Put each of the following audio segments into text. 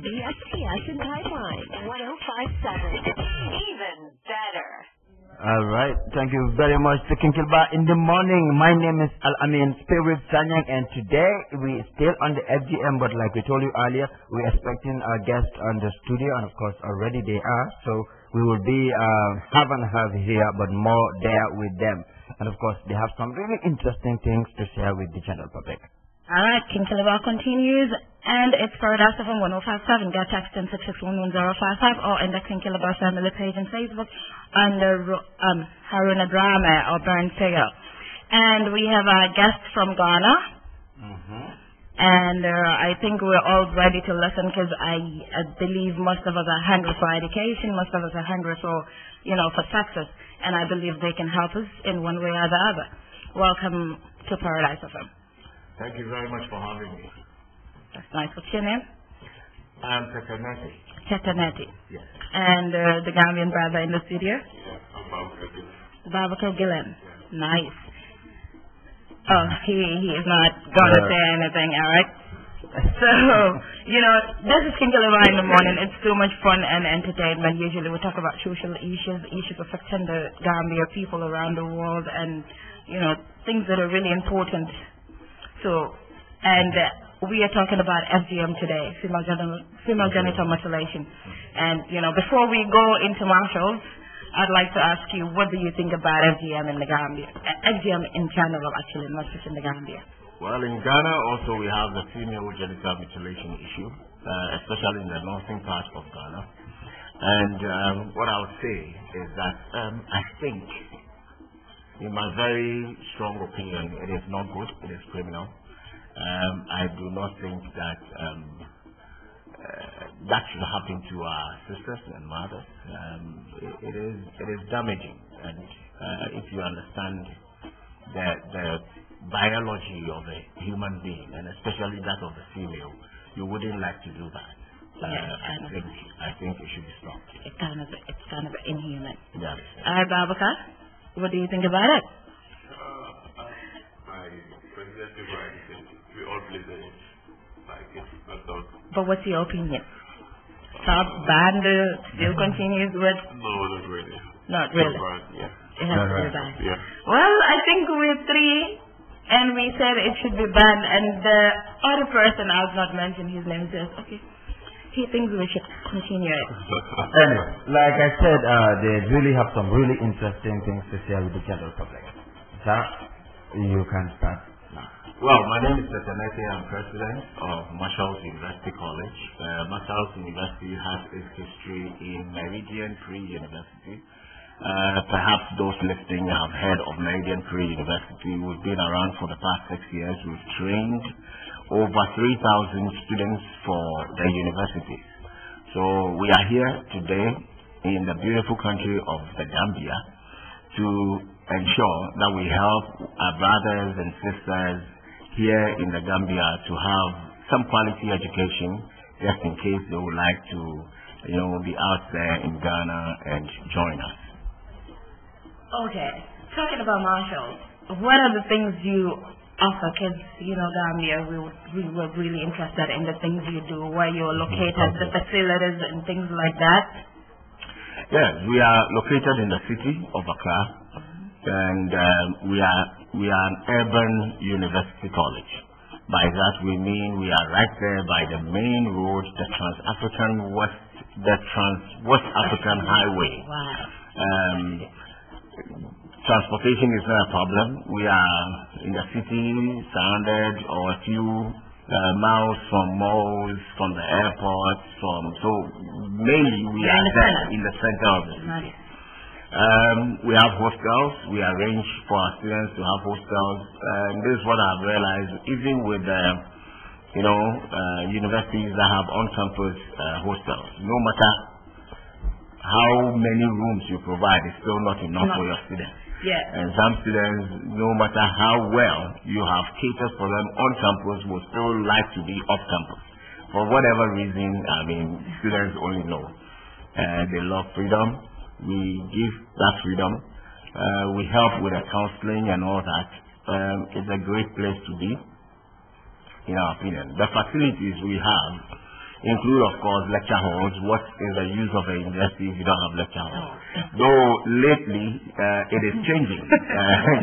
BSPS in Pipeline, 1057. Even better. All right. Thank you very much to Kinkiliba in the morning. My name is Al-Amin Spirit Sanyang, and today we still on the FGM, but like we told you earlier, we're expecting our guests on the studio, and of course already they are. So we will be half and half here, but more there with them. And of course they have some really interesting things to share with the general public. All right, Kinkiliba continues, and it's for us from 1057. Get text in 6611055 or in the Kinkiliba family page on Facebook under Haruna Drama or Burn Figure. And we have a guest from Ghana. And I think we're all ready to listen because I believe most of us are hungry for education, most of us are hungry for, for success. And I believe they can help us in one way or the other. Welcome to Paradise FM. Thank you very much for having me. That's nice. What's your name? I'm Nettey. Nettey. Yes. And the Gambian brother in the studio? Yes, I'm Babako Gillen. Yeah. Nice. Oh, he is not going to say anything, all right? So, this is Kinkiliba in the morning. It's too much fun and entertainment. Usually we talk about social issues affecting the Gambia, people around the world, and, things that are really important. So, and we are talking about FGM today, female genital mutilation. And, before we go into marshals, I'd like to ask you, what do you think about FGM in the Gambia? FGM in general, actually, not just in the Gambia. Well, in Ghana also we have the female genital mutilation issue, especially in the northern part of Ghana. And what I would say is that I think, in my very strong opinion, it is not good, it is criminal. I do not think that that should happen to our sisters and mothers. It is damaging, and if you understand the biology of a human being, and especially that of the female, you wouldn't like to do that. I think it should be stopped. It's kind of inhuman. Yes. Babaka, what do you think about it? My perspective, we all believe in it. But what's your opinion? Stop, ban, still continues with? No, not really. Not really? Yeah. It has to be banned. Yeah. Well, I think we're three, and we said it should be banned, and the other person, I'll not mention his name, says, okay, he thinks we should continue it. Anyway, like I said, they really have some really interesting things to share with the general public. Sir, you can start now. Well, my name is Nettey. I'm president of Marshall's University College. Marshall's University has its history in Meridian Pre-University. Perhaps those listening have heard of Meridian Pre-University. We've been around for the past 6 years. We've trained over 3,000 students for the university. So we are here today in the beautiful country of the Gambia to ensure that we help our brothers and sisters here in the Gambia to have some quality education, just in case they would like to, be out there in Ghana and join us. Okay, talking about Marshall, what are the things you offer? Because, Gambia, we were really interested in the things you do, where you're located, the facilities and things like that. Yes, we are located in the city of Accra, and we are an urban university college. By that we mean we are right there by the main road, the Trans-West African Highway. Wow. Transportation is not a problem. We are in the city, surrounded or a few miles from malls, from the airport, so mainly we are there in the center of the city. We have hostels. We arrange for our students to have hostels. This is what I've realized, even with universities that have on-campus hostels. No matter how many rooms you provide, it's still not enough for your students. Yeah. And some students, no matter how well you have catered for them on campus, will still like to be off campus. For whatever reason, students only know. They love freedom. We give that freedom. We help with the counseling and all that. It's a great place to be, in our opinion. The facilities we have include, of course, lecture halls. What is the use of a university if you don't have lecture halls? Though lately it is changing.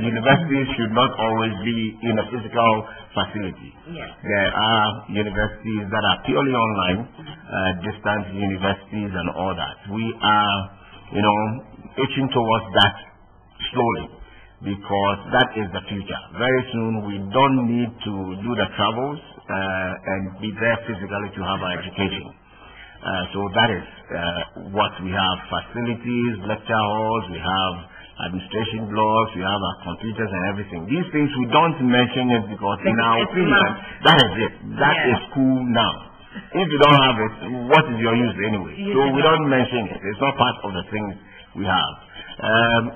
Universities should not always be in a physical facility. Yes. There are universities that are purely online, distance universities and all that. We are, itching towards that slowly, because that is the future. Very soon we don't need to do the travels and be there physically to have our education. So that is what we have: facilities, lecture halls, we have administration blocks, we have our computers and everything. These things we don't mention it because in our opinion, that is it. That is cool now. If you don't have it, what is your use anyway? So we don't mention it. It's not part of the things we have.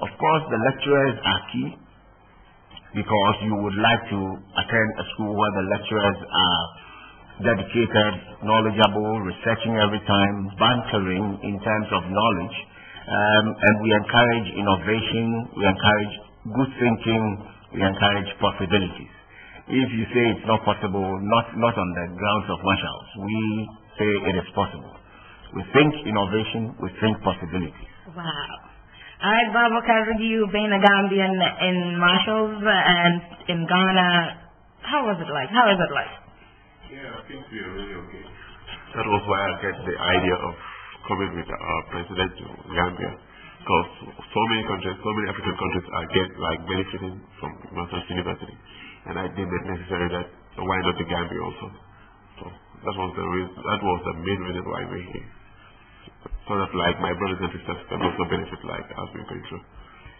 Of course, the lecturers are key, because you would like to attend a school where the lecturers are dedicated, knowledgeable, researching every time, bantering in terms of knowledge, and we encourage innovation, we encourage good thinking, we encourage possibilities. If you say it's not possible, not on the grounds of marshals, we say it is possible. We think innovation, we think possibilities. Wow. All right, Babaka, you being a Gambian in Marshalls and in Ghana, how was it like? How is it like? Yeah, I think we are really okay. That was why I get the idea of coming with our president to Gambia, because so many countries, so many African countries are benefiting from Master's University, and I deemed it necessary that why not the Gambia also? So that was the reason. That was the main reason why we're here. Sort of like my brothers and sisters can also benefit like as we're going through.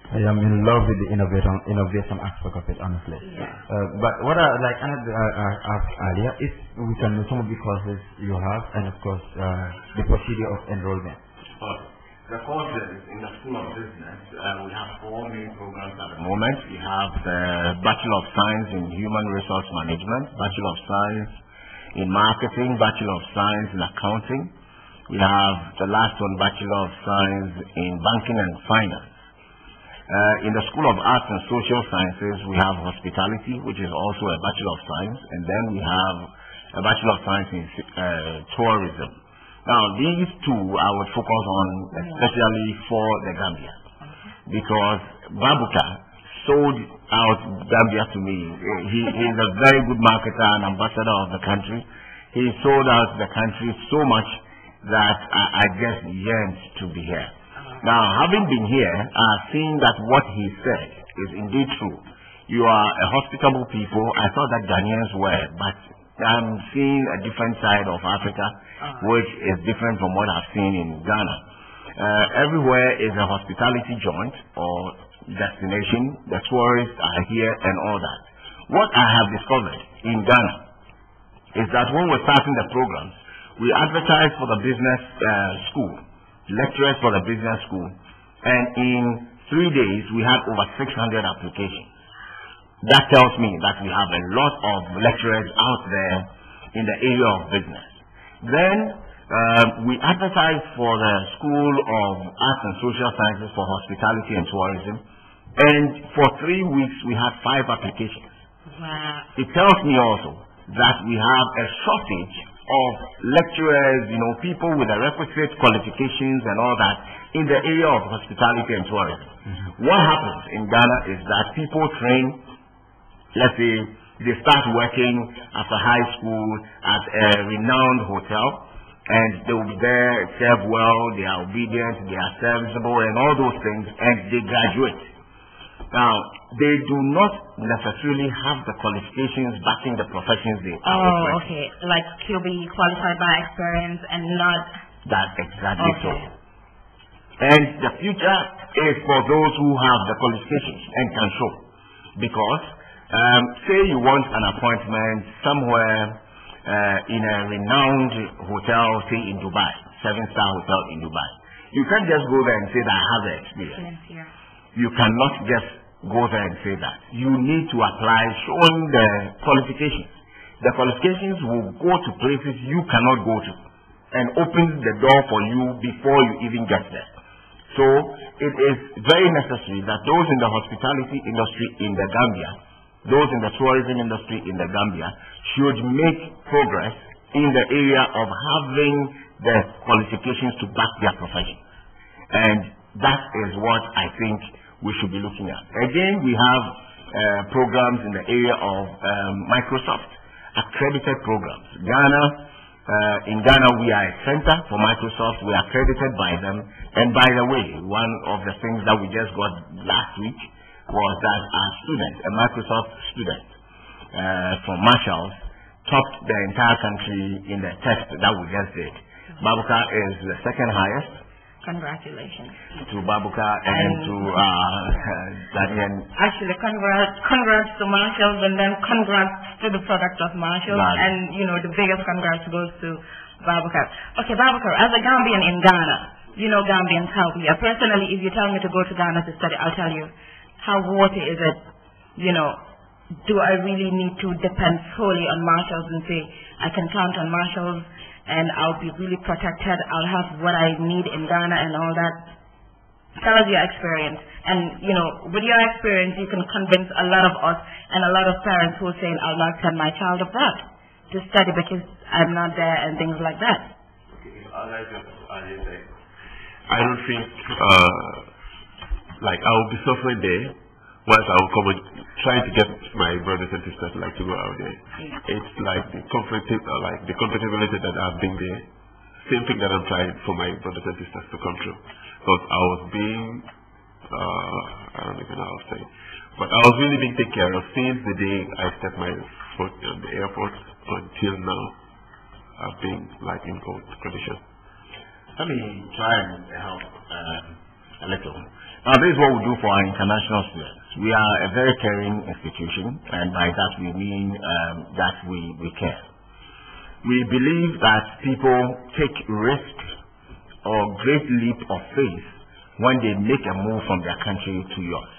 I am in love with the innovation aspect of it, honestly. Yeah. But what I asked earlier, if we can know some of the courses you have, and of course the procedure of enrollment. The courses in the School of Business, we have 4 main programs at the moment. We have the Bachelor of Science in Human Resource Management, Bachelor of Science in Marketing, Bachelor of Science in Accounting. We have the last one, Bachelor of Science in Banking and Finance. In the School of Arts and Social Sciences, we have Hospitality, which is also a Bachelor of Science, and then we have a Bachelor of Science in Tourism. Now, these two I would focus on especially for the Gambia, because Babuka sold out Gambia to me. He is a very good marketer and ambassador of the country. He sold out the country so much that I just yearned to be here. Now, having been here, I've seen that what he said is indeed true. You are a hospitable people. I thought that Ghanaians were, but I'm seeing a different side of Africa, which is different from what I've seen in Ghana. Everywhere is a hospitality joint or destination. The tourists are here and all that. What I have discovered in Ghana is that when we're starting the programs, we advertise for the business school, lecturers for the business school, and in 3 days we had over 600 applications. That tells me that we have a lot of lecturers out there in the area of business. Then we advertise for the School of Arts and Social Sciences for Hospitality and Tourism, and for 3 weeks we had 5 applications. Wow. It tells me also that we have a shortage of lecturers, people with the requisite qualifications and all that in the area of hospitality and tourism. What happens in Ghana is that people train, let's say, they start working after high school at a renowned hotel, and they will be there, serve well, they are obedient, they are serviceable, and all those things, and they graduate. Now, they do not necessarily have the qualifications backing the professions they are. Oh, okay. Like he'll be qualified by experience and not... That's exactly so. And the future is for those who have the qualifications and can show. Because, say you want an appointment somewhere in a renowned hotel, say in Dubai, 7-star hotel in Dubai. You can't just go there and say that I have the experience. You cannot just go there and say that. You need to apply showing the qualifications. The qualifications will go to places you cannot go to and open the door for you before you even get there. So it is very necessary that those in the hospitality industry in the Gambia, those in the tourism industry in the Gambia should make progress in the area of having the qualifications to back their profession. And that is what I think we should be looking at. Again, we have programs in the area of Microsoft, accredited programs. In Ghana, we are a center for Microsoft. We are accredited by them. And by the way, one of the things that we just got last week was that our student, a Microsoft student from Marshall, topped the entire country in the test that we just did. Babuka is the second highest. Congratulations. To Babuka and to Daniel. Actually, congrats to Marshall, and then congrats to the product of Marshall, and the biggest congrats goes to Babuka. Okay, Babuka, as a Gambian in Ghana, Gambians how we are. Personally, if you tell me to go to Ghana to study, I'll tell you how worthy is it. Do I really need to depend solely on Marshalls and say I can count on Marshalls and I'll be really protected, I'll have what I need in Ghana and all that? Tell us your experience. And, with your experience, you can convince a lot of us and a lot of parents who are saying, I'll not send my child abroad to study because I'm not there and things like that. Okay, I don't think, I will be suffering there once I will come and try to get my brothers and sisters to go out there. It's like the comfortability that I've been there. Same thing that I'm trying for my brothers and sisters to come through. Because I was being, I don't even know how to say, but I was really being taken care of since the day I stepped my foot on the airport until now. I've been in good condition. Let me try and help a little. Now, this is what we do for our international students. We are a very caring institution, and by that we mean that we care. We believe that people take risk or great leap of faith when they make a move from their country to yours.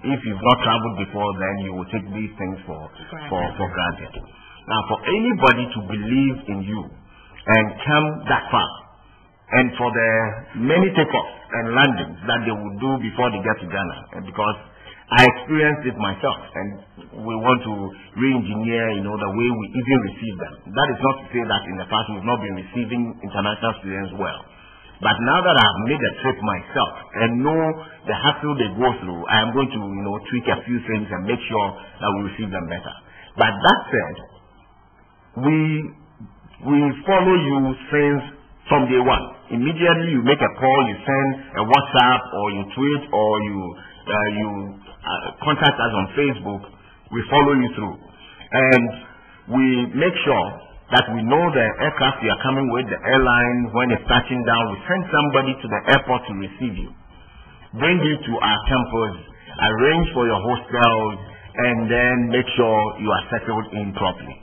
If you've not traveled before, then you will take these things for granted. Now, for anybody to believe in you and come that far, and for the many takeoffs and landings that they will do before they get to Ghana, and because I experienced it myself, and we want to re-engineer, the way we even receive them. That is not to say that in the past we've not been receiving international students well. But now that I've made a trip myself and know the hassle they go through, I am going to, tweak a few things and make sure that we receive them better. But that said, we follow you since from day one. Immediately you make a call, you send a WhatsApp, or you tweet, or you contact us on Facebook. We follow you through, and we make sure that we know the aircraft you are coming with, the airline, when it's touching down. We send somebody to the airport to receive you, bring you to our campus, arrange for your hostels, and then make sure you are settled in properly.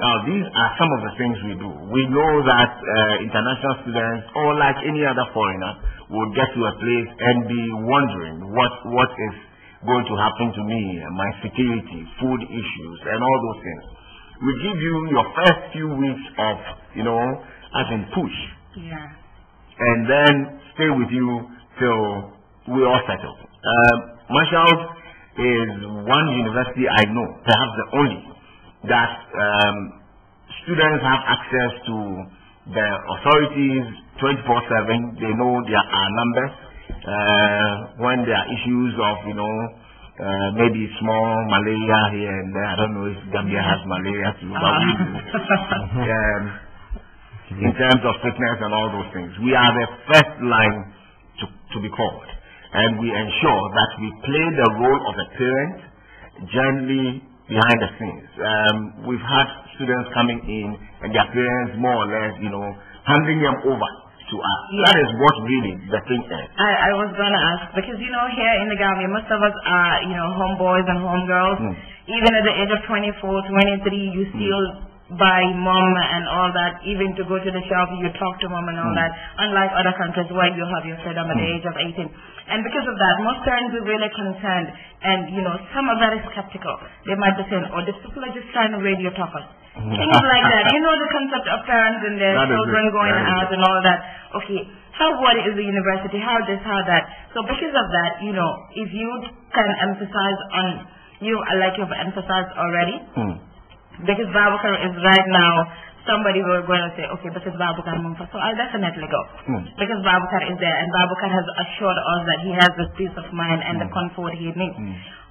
Now, these are some of the things we do. We know that international students, or like any other foreigner, will get to a place and be wondering what is going to happen to me, my security, food issues, and all those things. We give you your first few weeks of, as in push. Yeah. And then stay with you till we all settle. Marshall is one university I know, perhaps the only, that students have access to the authorities 24/7. They know there are numbers. When there are issues of, maybe small malaria here and there. I don't know if Gambia has malaria too, but we do. In terms of sickness and all those things, we are the first line to be called. And we ensure that we play the role of a parent gently behind the scenes. We've had students coming in and their parents more or less, handing them over to us. Yeah. That is what really the thing is. I was going to ask, because here in the Gambia, most of us are, homeboys and homegirls. Even at the age of 24, 23, you still buy mom and all that. Even to go to the shop, you talk to mom and all that. Unlike other countries where you have your freedom at the age of 18. And because of that, most parents are really concerned. And, some are very skeptical. They might be saying, these people are just trying to radio top us. Things like that. The concept of parents and their children going out and all that. Okay, what is the university? How this, how that? So because of that, if you can emphasize on, like you've emphasized already, because Babakar is right now somebody will go and say, okay, this is Babukar Mumfa, so I'll definitely go. Because Babukar is there, and Babukar has assured us that he has this peace of mind and the comfort he needs.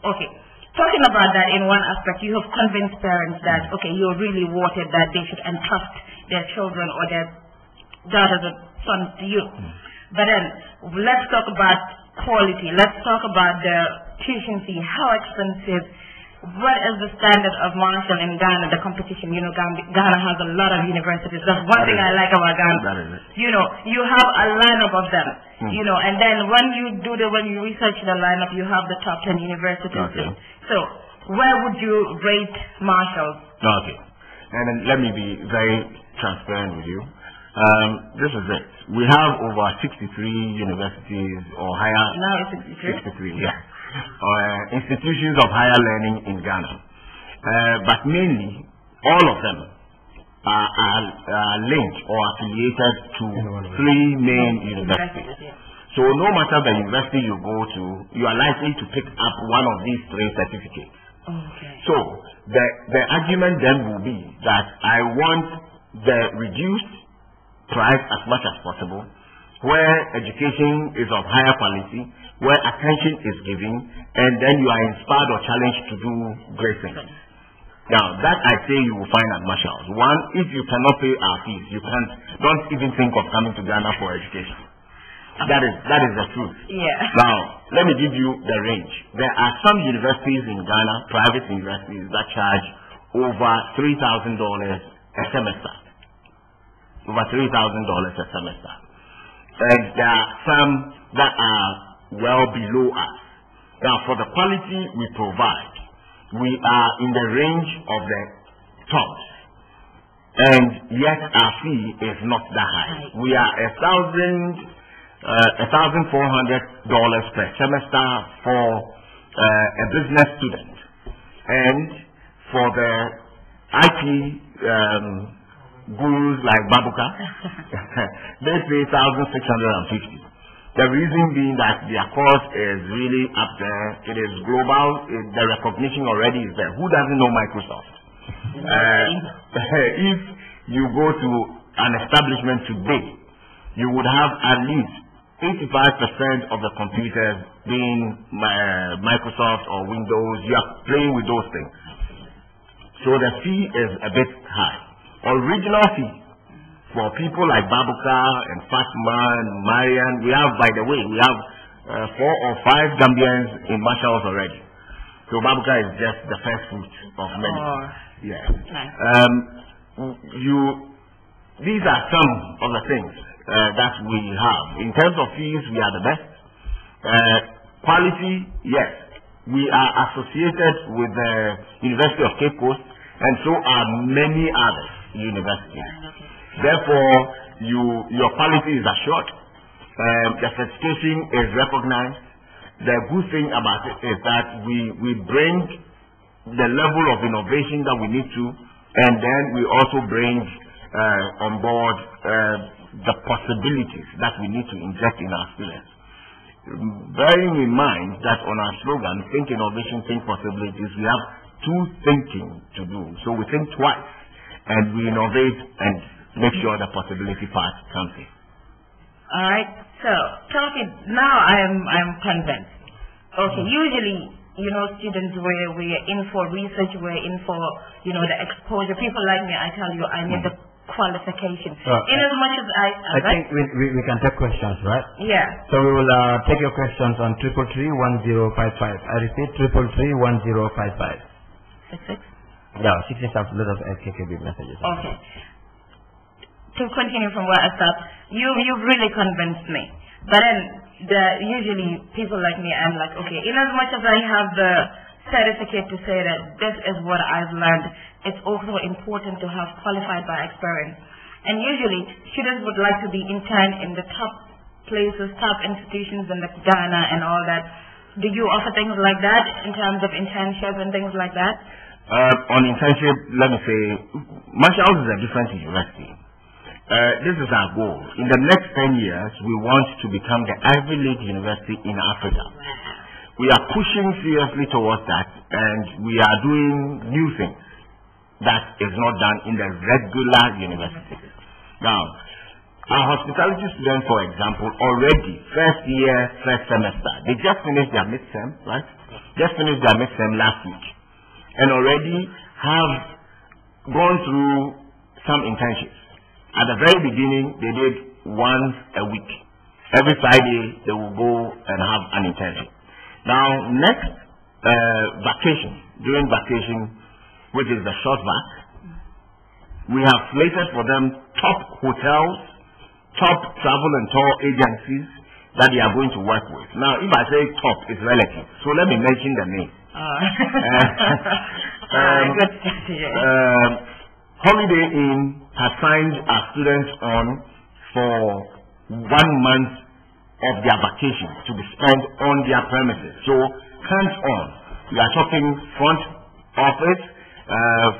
Okay. Talking about that in one aspect, you have convinced parents that, okay, you're really worth it, that they should entrust their children or their daughters or sons to you. But then, let's talk about quality. Let's talk about the tuition fee. How expensive? What is the standard of Marshall in Ghana, the competition? You know, Ghana has a lot of universities. That's one thing I like about Ghana. You know, you have a lineup of them. You know, and then when you research the lineup, you have the top 10 universities. So, where would you rate Marshall? Okay. And then let me be very transparent with you. This is it. We have over 63 universities or higher. Now it's 63? 63, yeah. Institutions of higher learning in Ghana. But mainly, all of them are linked or affiliated to three main universities. So no matter the university you go to, you are likely to pick up one of these three certificates. So the argument then will be that I want the reduced price as much as possible, where education is of higher quality, where attention is given, and then you are inspired or challenged to do great things. Now, that I say you will find at Marshall's. One, if you cannot pay our fees, don't even think of coming to Ghana for education. That is the truth. Now, let me give you the range. There are some universities in Ghana, private universities, that charge over $3,000 a semester. Over $3,000 a semester. And there are some that are well below us. Now, for the quality we provide, we are in the range of the tops. And yet our fee is not that high. We are $1,400 per semester for a business student. And for the IT gurus like Babuka, they pay $1,650. The reason being that their course is really up there. It is global. The recognition already is there. Who doesn't know Microsoft? If you go to an establishment today, you would have at least 85% of the computers being Microsoft or Windows. You are playing with those things. So the fee is a bit high. Original fee for people like Babuka and Fatma and Marian, we have, by the way, we have 4 or 5 Gambians in Marshall's already. So Babuka is just the first fruit of many. These are some of the things that we have. In terms of fees, we are the best. Quality, yes. We are associated with the University of Cape Coast, and so are many other universities. Therefore, your quality is assured. The certification is recognized. The good thing about it is that we bring the level of innovation that we need to, and then we also bring on board the possibilities that we need to inject in our students. Bearing in mind that on our slogan, think innovation, think possibilities, we have 2 thinking to do. So we think twice, and we innovate and make sure the possibility part comes in. All right. So, now I'm convinced. Okay. Usually, students we're in for research, we're in for the exposure. People like me, I tell you, I need the qualification. In as much as I think we can take questions, right? Yeah. So we will take your questions on 333-1055. I repeat, 333-1055. 66? Yeah, 66 have a lot of SKKB messages. Okay. To continue from where I stopped, you've really convinced me. But then usually people like me, I'm like, okay, in as much as I have the certificate to say that this is what I've learned, it's also important to have qualified by experience. And usually students would like to be interned in the top places, top institutions in Ghana and all that. Do you offer things like that in terms of internship and things like that? On internship, let me say, Marshall's is a different university. This is our goal. In the next 10 years, we want to become the Ivy League University in Africa. We are pushing seriously towards that, and we are doing new things. that is not done in the regular university. Now, our hospitality students, for example, already first year, first semester, they just finished their midterm, right? Just finished their midterm last week, and already have gone through some internships. At the very beginning, they did once a week. Every Friday, they will go and have an internship. Now, next during vacation, which is the short vac, we have slated for them top hotels, top travel and tour agencies that they are going to work with. Now, if I say top, it's relative. So let me mention the name. Good strategy. Holiday Inn has signed our students on for 1 month of their vacation to be spent on their premises. So, hands-on. We are talking front office,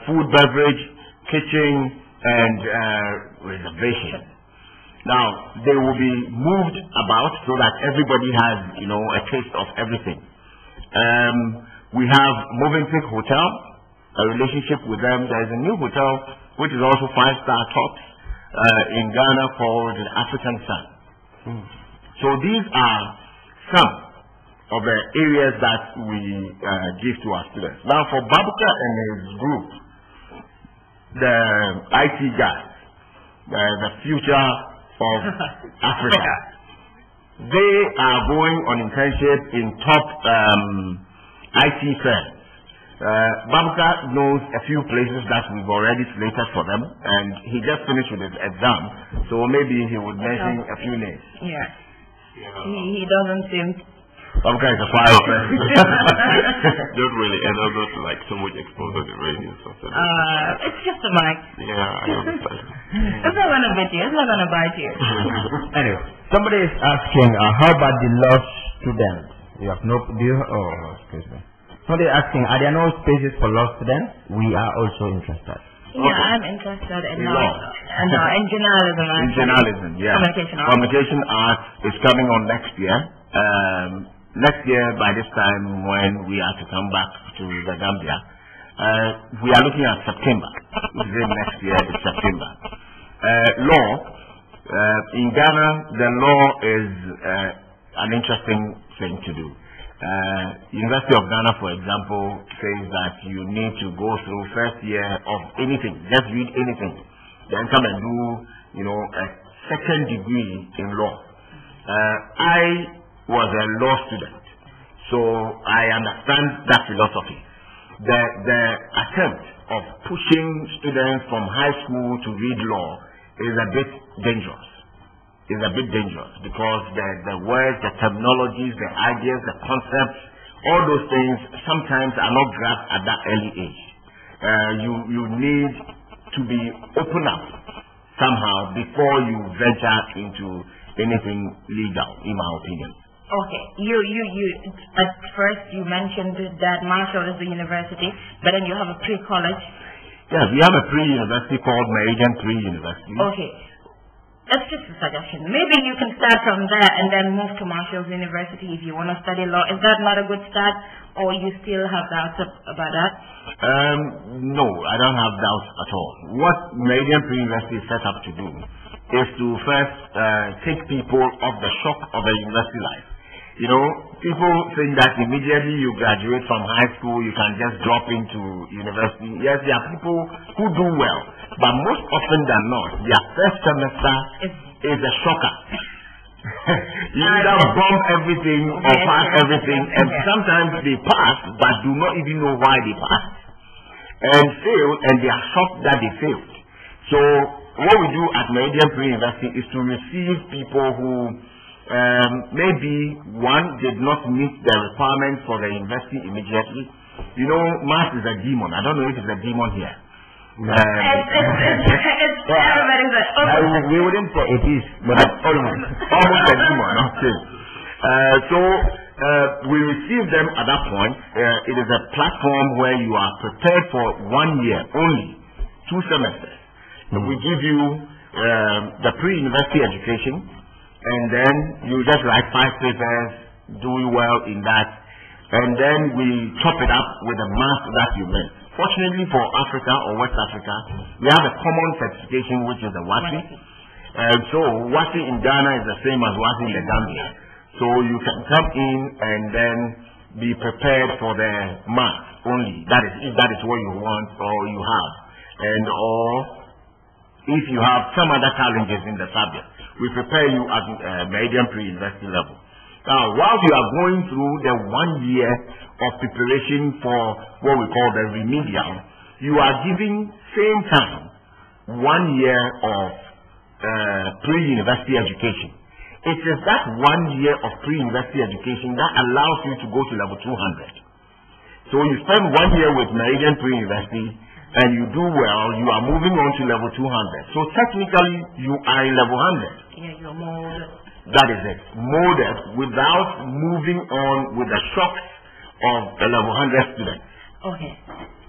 food, beverage, kitchen, and reservation. Now, they will be moved about so that everybody has, a taste of everything. We have Movenpick Hotel, a relationship with them. There is a new hotel which is also 5-star tops in Ghana called the African Sun. So these are some of the areas that we give to our students. Now, for Babuka and his group, the IT guys, the future of Africa, they are going on internship in top IT firms. Babuka knows a few places that we've already slated for them, and he just finished with his exam, so maybe he would mention a few names. Yeah. He doesn't seem... Babuka is a fire person. Not really, and I'm not like so much exposed on the radio. It's just a mic. Yeah, I understand. It's not going to bite you. It's not going to bite you. Anyway, somebody is asking, how about the law students? You have no... excuse me. Somebody is asking, are there no spaces for law students? We are also interested. Yeah, I'm interested in law. In journalism. In journalism, yeah. Communication arts is coming on next year. Next year, by this time, when we are to come back to the Gambia, we are looking at September. Next year is September. Law, in Ghana, the law is an interesting thing to do. University of Ghana, for example, says that you need to go through first year of anything, just read anything, then come and do, a second degree in law. I was a law student, so I understand that philosophy. The attempt of pushing students from high school to read law is a bit dangerous. Because the words, the terminologies, the ideas, the concepts, all those things sometimes are not grasped at that early age. You need to be open up somehow before you venture into anything legal, in my opinion. Okay, you at first you mentioned that Marshall is the university, but then you have a pre-college. Yes, we have a pre-university called Meridian Pre-University. Okay. That's just a suggestion. Maybe you can start from there and then move to Marshall's University if you want to study law. Is that not a good start, or you still have doubts about that? No, I don't have doubts at all. What Meridian Pre-University is set up to do is to first take people off the shock of a university life. People think that immediately you graduate from high school, you can just drop into university. Yes, there are people who do well, but most often than not, their first semester is a shocker. You either bump everything or pass everything, and sometimes they pass, but do not even know why they passed. And fail, and they are shocked that they failed. So, what we do at Meridian Pre-University is to receive people who maybe one did not meet the requirements for the university immediately. Math is a demon. I don't know if it's a demon here. It's everybody's we wouldn't say it is, but almost a demon. Okay. We receive them at that point. It is a platform where you are prepared for 1 year only, 2 semesters. We give you the pre-university education, and then you just write 5 papers, do well in that, and then we top it up with the math that you missed. fortunately for Africa or West Africa, we have a common certification which is the WASI. So WASI in Ghana is the same as WASI in the Gambia. So you can come in and then be prepared for the math only. That is, if that is what you want or you have, and or if you have some other challenges in the subject, we prepare you at Meridian pre-university level. Now, whilst you are going through the 1 year of preparation for what we call the remedial, you are giving same time 1 year of pre-university education. It is that 1 year of pre-university education that allows you to go to level 200. So you spend 1 year with Meridian pre-university and you do well, you are moving on to level 200. So technically, you are in level 100. Yeah, you're molded. That is it. Molded without moving on with the shocks of the level 100 student. Okay.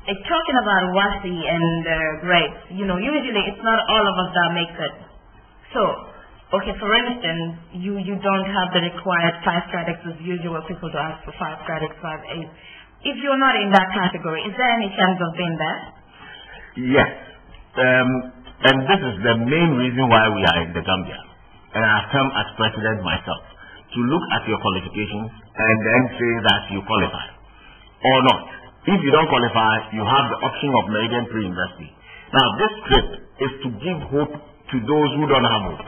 Talking about WASI and grades, usually it's not all of us that make it. So, okay, for instance, you don't have the required 5 credits as usual. People to ask for 5 credits, 5 A's. If you're not in that category, is there any chance of being there? Yes. And this is the main reason why we are in the Gambia. And I have come as president myself to look at your qualifications and then say that you qualify or not. If you don't qualify, you have the option of Meridian pre-university. Now, this trip is to give hope to those who don't have hope.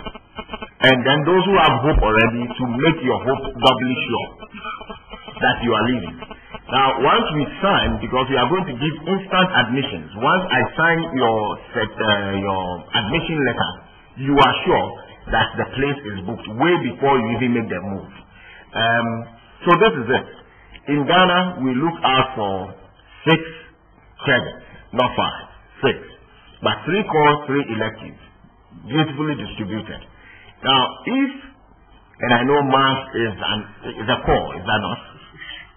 And then those who have hope already, to make your hope doubly sure that you are leaving. Now, once we sign, because we are going to give instant admissions, once I sign your admission letter, you are sure that the place is booked way before you even make the move. So this is it. In Ghana, we look out for 6 credits, not 5, 6. But 3 core, 3 electives, beautifully distributed. Now, if, and I know math is a core, is that not?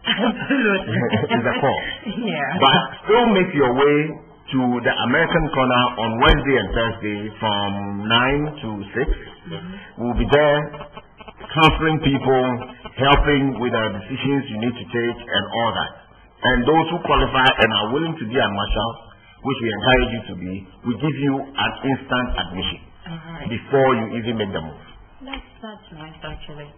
Absolutely. It's a core. Yeah. But still make your way to the American corner on Wednesday and Thursday from 9 to 6. We'll be there counseling people, helping with the decisions you need to take and all that. And those who qualify and are willing to be a marshal, which we encourage you to be, we give you an instant admission before you even make the move. That's nice, actually.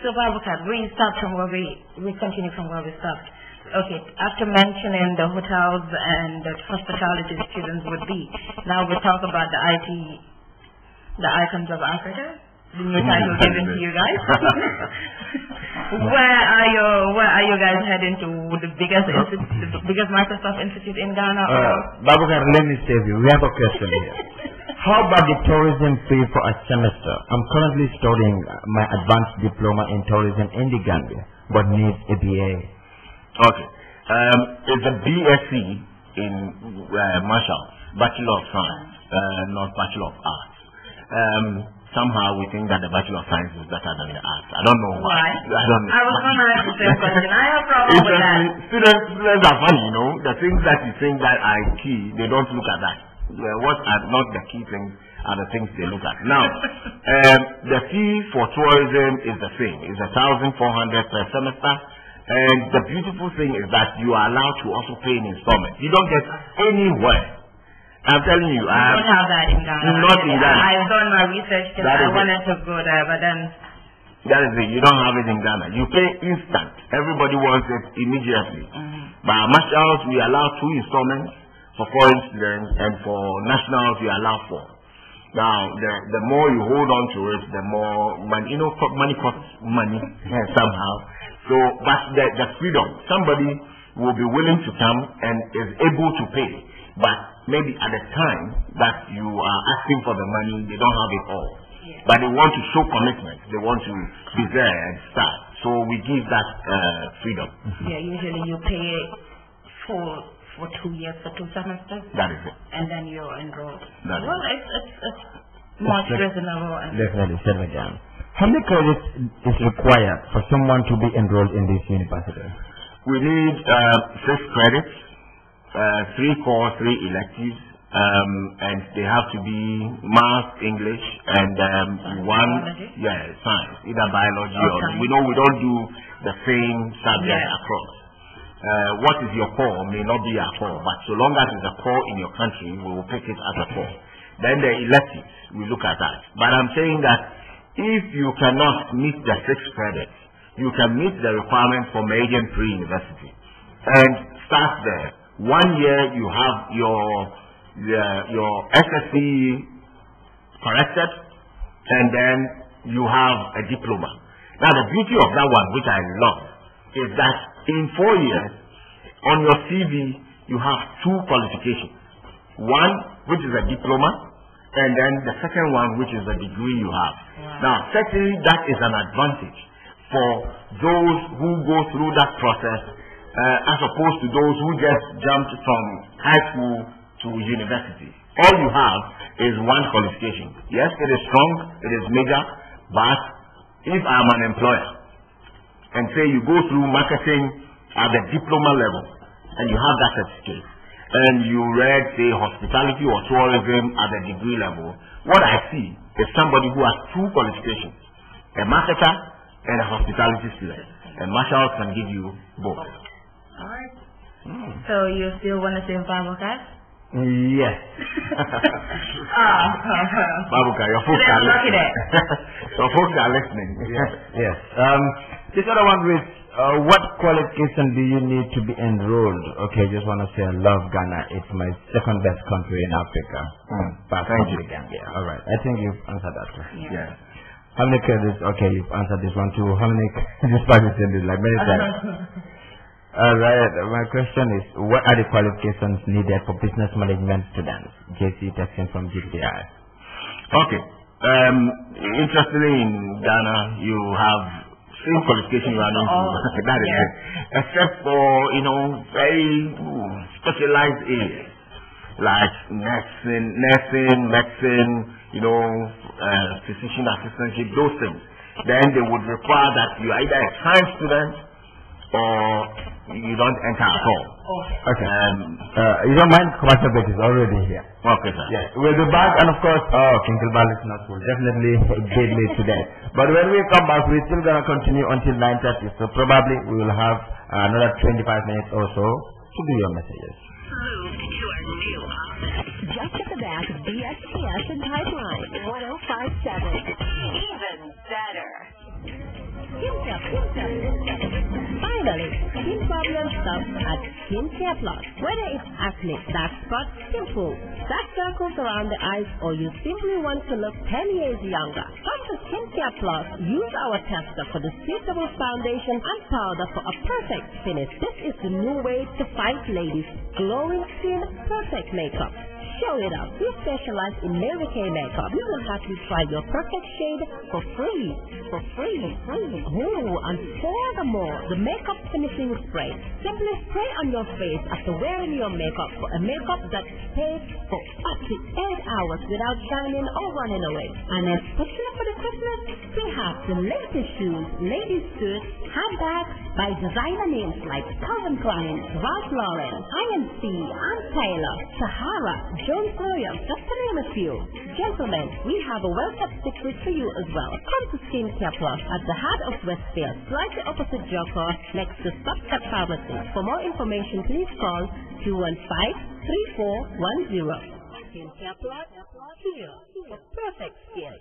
So, Babakat, we start from where we continue from where we stopped. Okay, after mentioning the hotels and the hospitality the students would be, now we talk about the icons of Africa. The new title given to you guys. Where are you guys heading to? The biggest Microsoft Institute in Ghana? Babakat, let me save you. We have a question here. How about the tourism fee for a semester? I'm currently studying my advanced diploma in tourism in the Gambia, but needs a BA. Okay. It's a BSc in Marshall, Bachelor of Science, not Bachelor of Arts. Somehow we think that the Bachelor of Science is better than the Arts. I don't know why. I don't know. I was going to ask the same question. I have a problem with that. Students are funny, The things that you think that are key, they don't look at that. What are not the key things are the things they look at. Now, the fee for tourism is the same. It's 1,400 per semester. And the beautiful thing is that you are allowed to also pay in installments. You don't get anywhere. I'm telling you. I don't have that in Ghana. Not in Ghana. I've done my research because I wanted to go there, but then... That is it. You don't have it in Ghana. You pay instant. Everybody wants it immediately. But marshals, we allow 2 installments for foreign students, and for nationals, we allow 4. Now, the more you hold on to it, the more money, money costs money somehow. So, but the freedom, somebody will be willing to come and is able to pay, but maybe at the time that you are asking for the money, they don't have it all. But they want to show commitment. They want to be there and start. So we give that freedom. Yeah, usually you pay for 2 years, for 2 semesters. That is it. And then you're enrolled. It's much reasonable. Definitely, settle down. How many credits is required for someone to be enrolled in this university? We need 6 credits, 3 core, 3 electives, and they have to be math, English, and science, either biology or we don't do the same subject across. what is your core may not be our core, but so long as it's a core in your country, we will pick it as a core. Then the electives, we look at that. But I'm saying that if you cannot meet the 6 credits, you can meet the requirement for Meridian Pre-University and start there. 1 year you have your SSC corrected, and then you have a diploma. Now the beauty of that one, which I love, is that in 4 years on your CV you have 2 qualifications. One which is a diploma, and then the second one which is a degree you have. Wow. Now certainly that is an advantage for those who go through that process as opposed to those who just jumped from high school to university. All you have is 1 qualification. Yes, it is strong, it is major, but if I'm an employer and say you go through marketing at the diploma level and you have that certificate and you read, say, hospitality or tourism at the degree level, what I see is somebody who has 2 qualifications, a marketer and a hospitality student. And Marshall can give you both. Alright. So you still want to say Babuka? Yes. Babuka, your folks are listening. Your folks are listening. Yes. This other one with what qualification do you need to be enrolled? Okay, just want to say I love Ghana. It's my 2nd best country in Africa. But thank you, Gambia. Alright, I think you've answered that question. Yeah. How many credits? Okay, you've answered this one too. How many? This part is like many times. Alright, my question is, what are the qualifications needed for business management students? JC texting from GTI. Okay. Interestingly, in Ghana, you have same qualification you are known to. That is it. Except for, very specialized areas like nursing, medicine, physician assistantship, those things. Then they would require that you are either a science student or you don't enter at all. Okay. You don't mind? Commercial break is already here. Okay, sir. Yes. We'll be back, and of course, Kinkiliba listeners will definitely get me today. But when we come back, we're still going to continue until 9:30. So probably we will have another 25 minutes or so to do your messages. Move to our new office. Just at the back of BSTS and Pipeline, 1057. Even better. Finally, skin problems stop at Skin Care Plus. Whether it's acne, dark spots, pimples, dark circles around the eyes, or you simply want to look 10 years younger, come to Skin Care Plus. Use our tester for the suitable foundation and powder for a perfect finish. This is the new way to fight ladies' glowing skin, perfect makeup. Show it up. We specialize in Mary Kay makeup. We will have you try your perfect shade for free. Oh, and furthermore, the makeup finishing spray. Simply spray on your face after wearing your makeup for a makeup that stays for up to 8 hours without shining or running away. And especially for the Christmas, we have the latest shoes, ladies' suits, handbags by designer names like Calvin Klein, Ralph Lauren, INC, Ann Taylor, Sahara, Jones Williams, just to name a few. Gentlemen, we have a well-kept secret for you as well. Come to Skin Care Plus at the heart of Westfield, slightly opposite Joko, next to Stopstep Pharmacy. For more information, please call 215-3410. Skin Care Plus, here for perfect skin.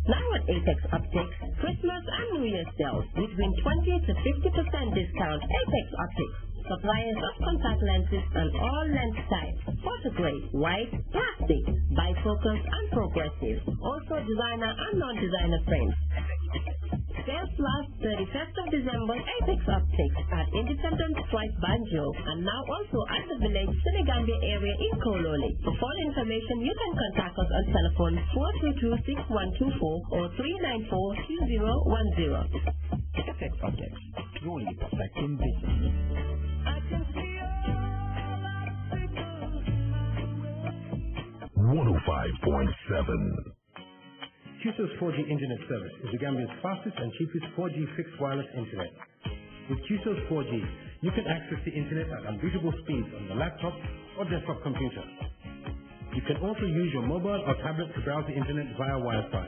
Now at Apex Optics, Christmas and New Year's sales between 20 to 50% discount. Apex Optics, suppliers of contact lenses and all lens types, photograph, white, plastic, bifocals and progressive, also designer and non-designer frames. Sales last 31st of December, Apex Optics at Independence Strike Banjo, and now also at the village Senegambia area in Kololi. For further information, you can contact us on telephone 422-6124 or 394-2010. Apex Optics, truly perfecting business. 105.7. QCell's 4G internet service is the Gambia's fastest and cheapest 4G fixed wireless internet. With QCell's 4G, You can access the internet at unbeatable speeds on your laptop or desktop computer. You can also use your mobile or tablet to browse the internet via Wi-Fi.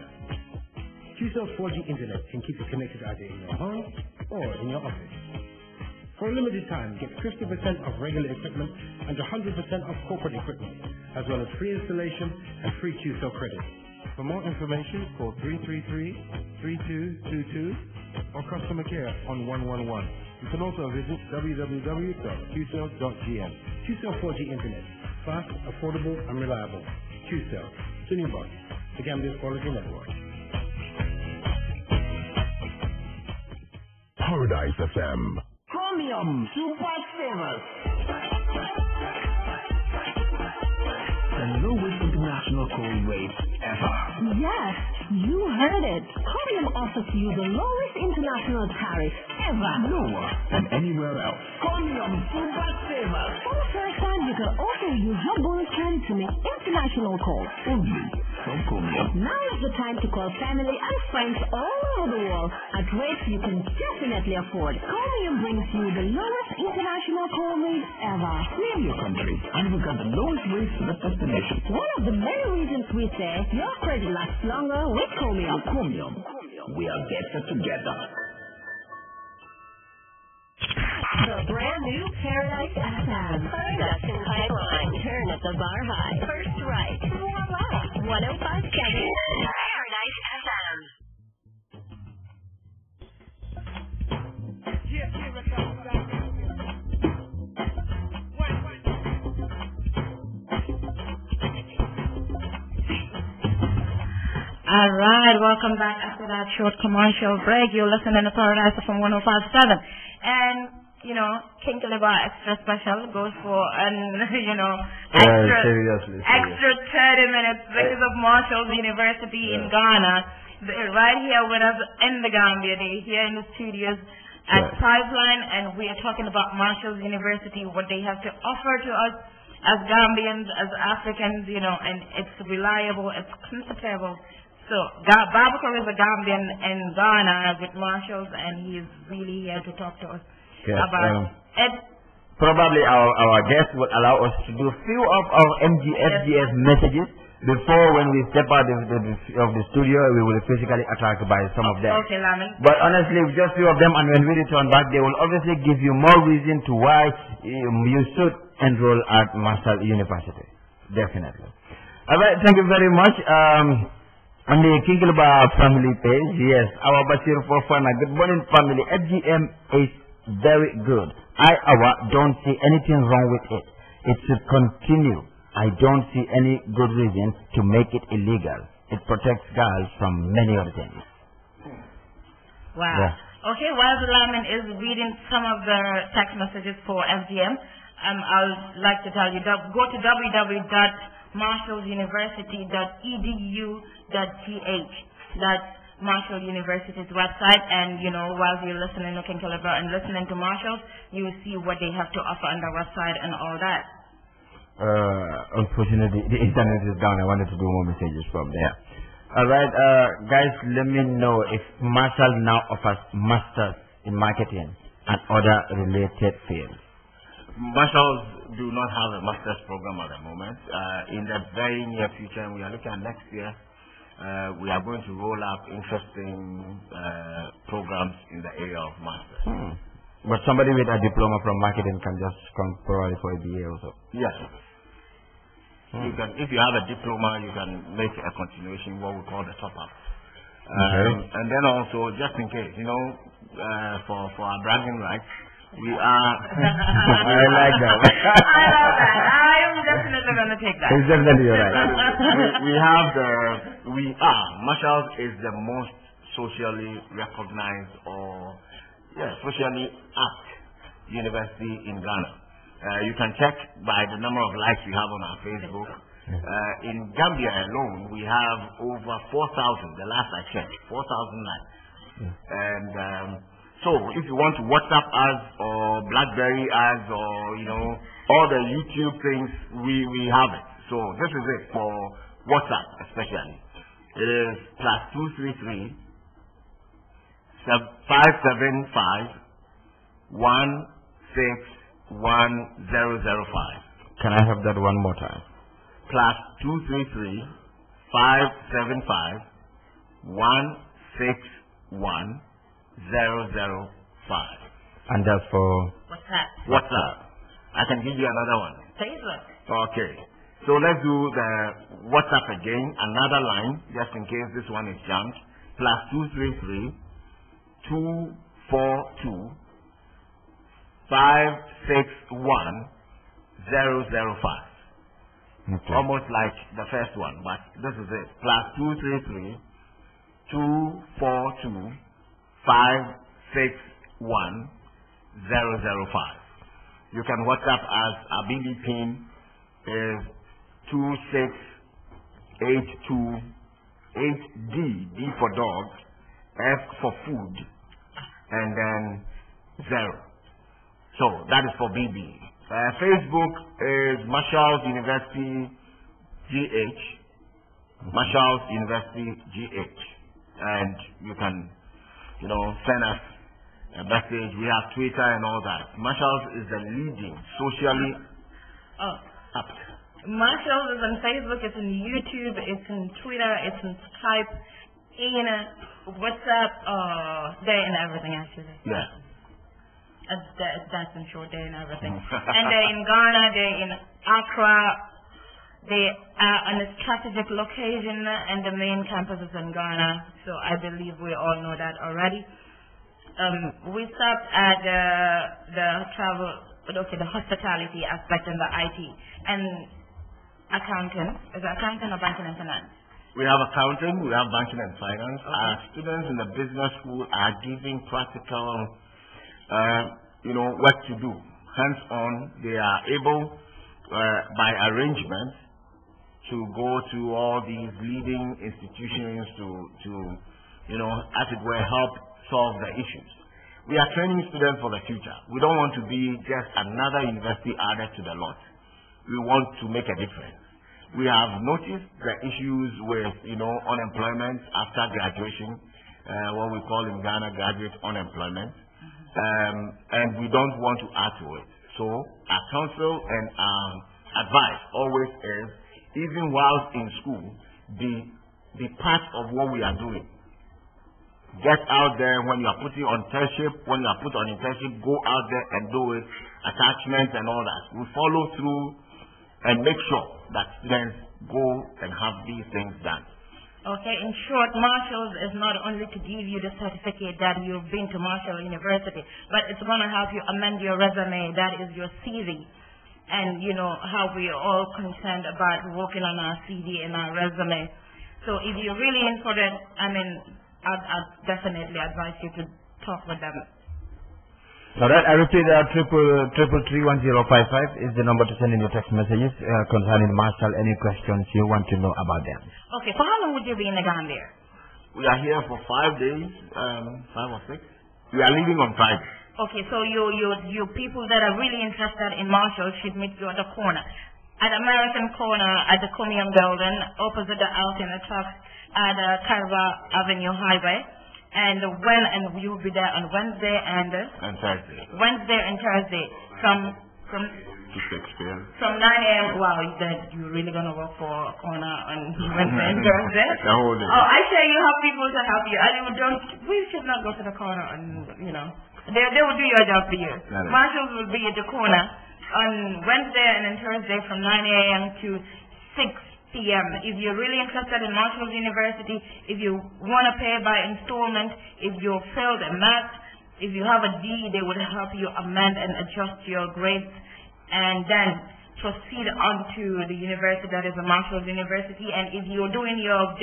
QCell's 4G internet can keep you connected either in your home or in your office. For a limited time, get 50% off regular equipment and 100% off corporate equipment, as well as free installation and free QCell credit. For more information, call 333-3222 or customer care on 111. You can also visit www.qcell.gm. QCell 4G internet. Fast, affordable, and reliable. QCell. Sunibus. The Gambia's quality network. Paradise FM. Chromium Super Savers. The lowest international call rate ever. Yes, you heard it. Chromium offers you the lowest international tariff ever. Lower than anywhere else. Chromium Super Savers. For the first time, you can also use your bonus plan to make international calls. Only from Chromium. Now is the time to call family and friends all over the world at rates you can definitely afford. Chromium brings you the lowest international call rate ever. Name your country and we got the lowest rates to the destination. One of the many reasons we say your credit lasts longer with Chromium. Chromium. We are better together. The brand new Paradise FM. Just in pipeline. Turn at the bar high. First right. Voila. 105.7. Paradise FM. All right, welcome back after that short commercial break. You're listening to Paradise from 105.7. And, you know, Kinkiliba Extra Special goes for extra 30 minutes because of Marshall's University in Ghana. They're right here with us in the Gambia. They're here in the studios at Pipeline, and we are talking about Marshall's University, what they have to offer to us as Gambians, as Africans, you know, and it's reliable, it's comfortable. So, Babakar is a Gambian in Ghana with Marshalls, and he's really here to talk to us about it. Probably our guest will allow us to do a few of our FGF messages before when we step out of the studio, we will be physically attacked by some of them. Okay, Lamin. But honestly, just few of them, and when we return back, they will obviously give you more reason to why you should enroll at Marshall University. Definitely. All right, thank you very much. On the Kinkiliba family page, yes, our Bashir Fofana, good morning family. FGM is very good. I don't see anything wrong with it. It should continue. I don't see any good reason to make it illegal. It protects girls from many other things. Wow. Yeah. Okay, while the Lamin is reading some of the text messages for FGM, I'd like to tell you, go to www.marshallsuniversity.edu.gh. That's Marshall University's website, and you know, while you're listening to Kinkiliba and listening to Marshall, you will see what they have to offer on their website and all that. Unfortunately, the internet is down. I wanted to do more messages from there. All right, guys, let me know if Marshall now offers masters in marketing and other related fields. Marshalls do not have a master's program at the moment. In the very near future, and we are looking at next year, we are going to roll out interesting programs in the area of masters. But somebody with a diploma from marketing can just come probably for a BA also. Yes. You can, if you have a diploma, you can make a continuation, what we call the top-up. And then also, just in case, you know, for our bragging rights, we are... I like that. I love that. I am definitely going to take that. It's definitely right. Marshalls is the most socially recognized or socially apt university in Ghana. You can check by the number of likes we have on our Facebook. In Gambia alone, we have over 4,000, the last I checked, 4,000 likes. And so if you want to WhatsApp us or BlackBerry us or, you know, all the YouTube things, we have it. So this is it for WhatsApp especially. It is +233 575 1 Can I have that one more time? Plus 233 575 161 005. And that's for WhatsApp. I can give you another one. Facebook. Okay. So let's do the WhatsApp again. Another line, just in case this one is jammed. Plus 233 242 561 005. okay. Almost like the first one, but this is it. Plus 233 242 561 005. You can WhatsApp as Abili PIN is 26828D, D for dog, F for food, and then 0. So that is for BB. Facebook is Marshall's University GH. Marshall's University GH. And you can, send us a message. We have Twitter and all that. Marshall's is the leading socially app. Marshall's is on Facebook, it's on YouTube, it's on Twitter, it's on Skype, in WhatsApp, they're in everything actually. Yeah. That's in short, they're in everything. And they're in Ghana, they're in Accra, they are on a strategic location, and the main campus is in Ghana, so I believe we all know that already. We stopped at the the hospitality aspect and the IT, and accounting. Is it accounting or banking and finance? We have accounting, we have banking and finance. Okay. Our students in the business school are giving practical what to do. Hands-on, they are able, by arrangement, to go to all these leading institutions to as it were, help solve the issues. We are training students for the future. We don't want to be just another university added to the lot. We want to make a difference. We have noticed the issues with, unemployment after graduation, what we call in Ghana graduate unemployment. And we don't want to add to it. So our counsel and our advice always is, even whilst in school, be part of what we are doing. Get out there when you are putting on internship. When you are put on internship, go out there and do it. Attachments and all that. We follow through and make sure that students go and have these things done. Okay, in short, Marshall's is not only to give you the certificate that you've been to Marshall University, but it's going to help you amend your resume, that is your CV. And how we are all concerned about working on our CV and our resume. So if you're really in for that, I'd definitely advise you to talk with them. All right, I repeat, 3331055 is the number to send in your text messages concerning Marshall. Any questions you want to know about them? Okay, for how long would you be in the Gambia? We are here for 5 days, 5 or 6. We are leaving on Friday. Okay, so you people that are really interested in Marshall should meet you at the corner. At American Corner, at the Comium Building, opposite the Alton Trucks, at the Carva Avenue Highway. And you will be there on Wednesday and Thursday. Wednesday and Thursday from 6 p.m. From 9 a.m. Wow, you're really gonna work for a corner on Wednesday and Thursday? The whole day. Oh, I say you have people to help you. We should not go to the corner and they will do your job for you. Marshals will be at the corner on Wednesday and then Thursday from 9 a.m. to 6 p.m. If you're really interested in Marshall's University, if you want to pay by installment, if you failed in math, if you have a D, they would help you amend and adjust your grades and then proceed on to the university that is a Marshall's University. And if you're doing your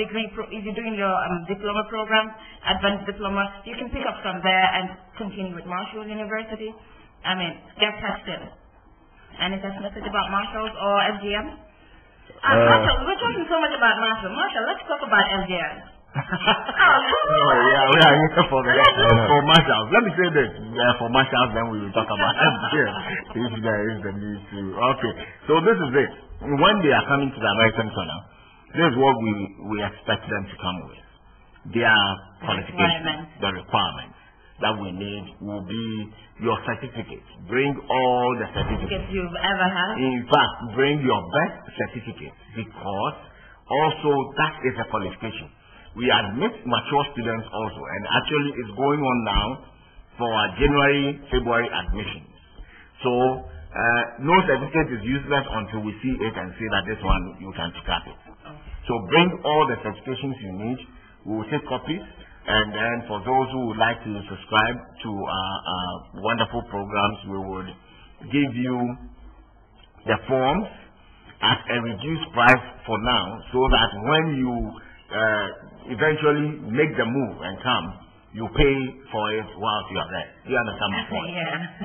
diploma program, advanced diploma, you can pick up from there and continue with Marshall's University. Get tested. Any text message about Marshall's or FGM? Marshall, we're talking so much about Marshall. Marshall, let's talk about FGM. We are here for Marshall. Let me say this. For Marshall, then we will talk about FGM. If there is the need to. Okay. So this is it. When they are coming to the American Corner, this is what we expect them to come with. Their qualifications, the requirements. that we need will be your certificates. Bring all the certificates you've ever had. In fact, bring your best certificate, because also that is a qualification. We admit mature students also, and actually it's going on now for our January, February admissions. So no certificate is useless until we see it and say that this one you can scrap it. So bring all the certifications you need. We will take copies, and then for those who would like to subscribe to our wonderful programs, we would give you the forms at a reduced price for now, so that when you eventually make the move and come, you pay for it while you are there. Do you understand my point?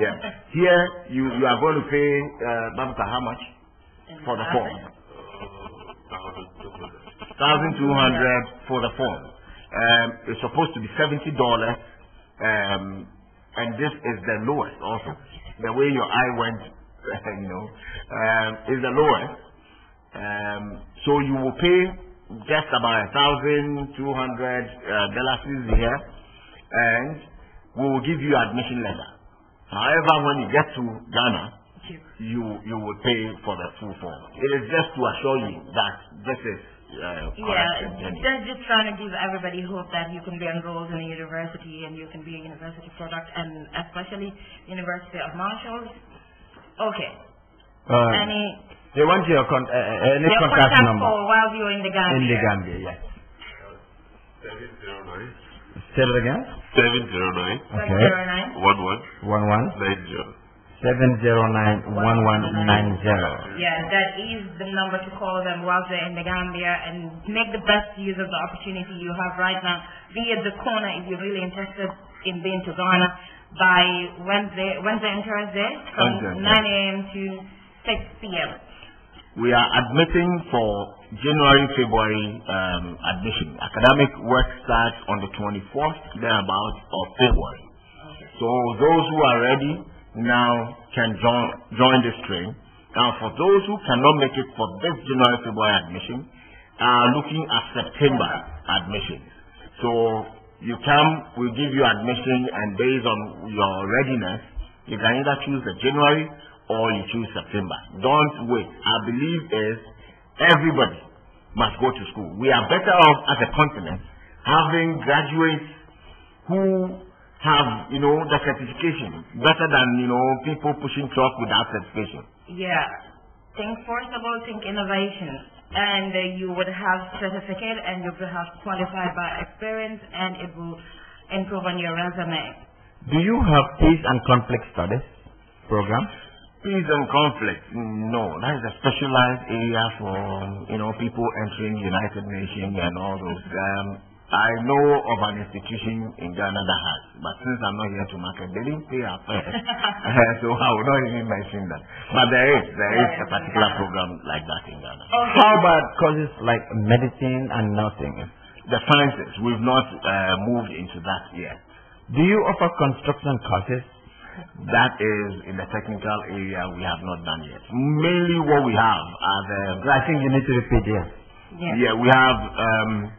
Yeah. Here you are going to pay Babuka, how much for the form? 1,200 for the form. It's supposed to be $70, and this is the lowest also. The way your eye went, is the lowest. So you will pay just about $1,200 here, and we will give you admission letter. However, when you get to Ghana, you will pay for the full form. It is just to assure you that this is just trying to give everybody hope that you can be enrolled in a university and you can be a university product, and especially University of Marshall. Okay. They want your any contact number while you're in the Gambia. In the Gambia, yes. 709. Say it again. 709. Okay. 1190. 709-1190. Yeah, that is the number to call them while they're in the Gambia, and make the best use of the opportunity you have right now. Be at the corner if you're really interested in being to Ghana by Wednesday and Thursday from 9 a.m. to 6 p.m. We are admitting for January, February admission. Academic work starts on the 24th, thereabouts, of February. Okay. So those who are ready now can join this train. Now, for those who cannot make it for this January, February admission, are looking at September admission. So you come, we give you admission, and based on your readiness, you can either choose the January or you choose September. Don't wait. Our belief is everybody must go to school. We are better off as a continent having graduates who have, the certification better than, people pushing truck without certification. Yeah. Think forcible, think innovation. And you would have certificate, and you would have qualified by experience, and it will improve on your resume. Do you have peace and conflict studies program? Peace and conflict? No. That is a specialized area for, people entering United Nations and all those. I know of an institution in Ghana that has, but since I'm not here to market, they didn't pay our fare. So I will not even mention that. But there is a particular program like that in Ghana. Okay. How about courses like medicine and nursing? The sciences, we've not moved into that yet. Do you offer construction courses? That is in the technical area we have not done yet. Mainly what we have are I think you need to repeat here. Yeah, we have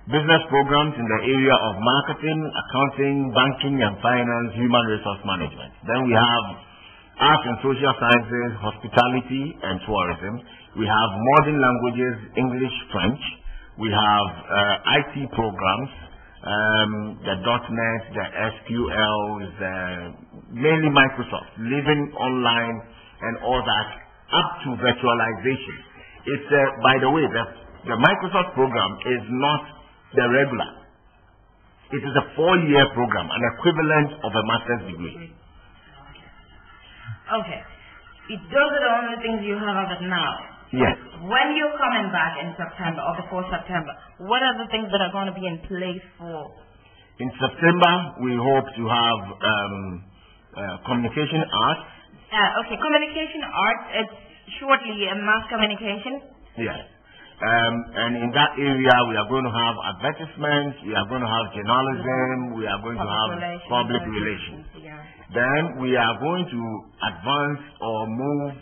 business programs in the area of marketing, accounting, banking and finance, human resource management. Then we have arts and social sciences, hospitality and tourism. We have modern languages, English, French. We have IT programs, the .NET, the SQL, mainly Microsoft, living online and all that, up to virtualization. It's, by the way, the Microsoft program is not the regular. It is a 4-year program, an equivalent of a master's degree. Okay. Those are the only things you have of it now. Yes. When you're coming back in September or before September, what are the things that are going to be in place for? In September, we hope to have communication arts. Okay, communication arts, it's shortly mass communication. Yes. And in that area, we are going to have advertisements, we are going to have journalism, we are going to have public relations. Yeah. Then we are going to advance or move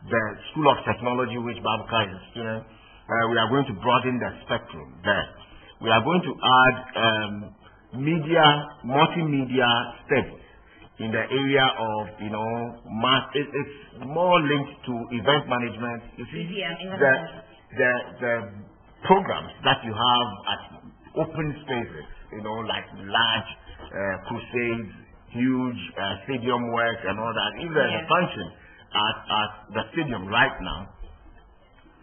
the School of Technology, which Babuka is a student. We are going to broaden the spectrum there. We are going to add multimedia studies in the area of, math. It's more linked to event management. You see, the programs that you have at open spaces, like large crusades, huge stadium works and all that. If there's a function at the stadium right now,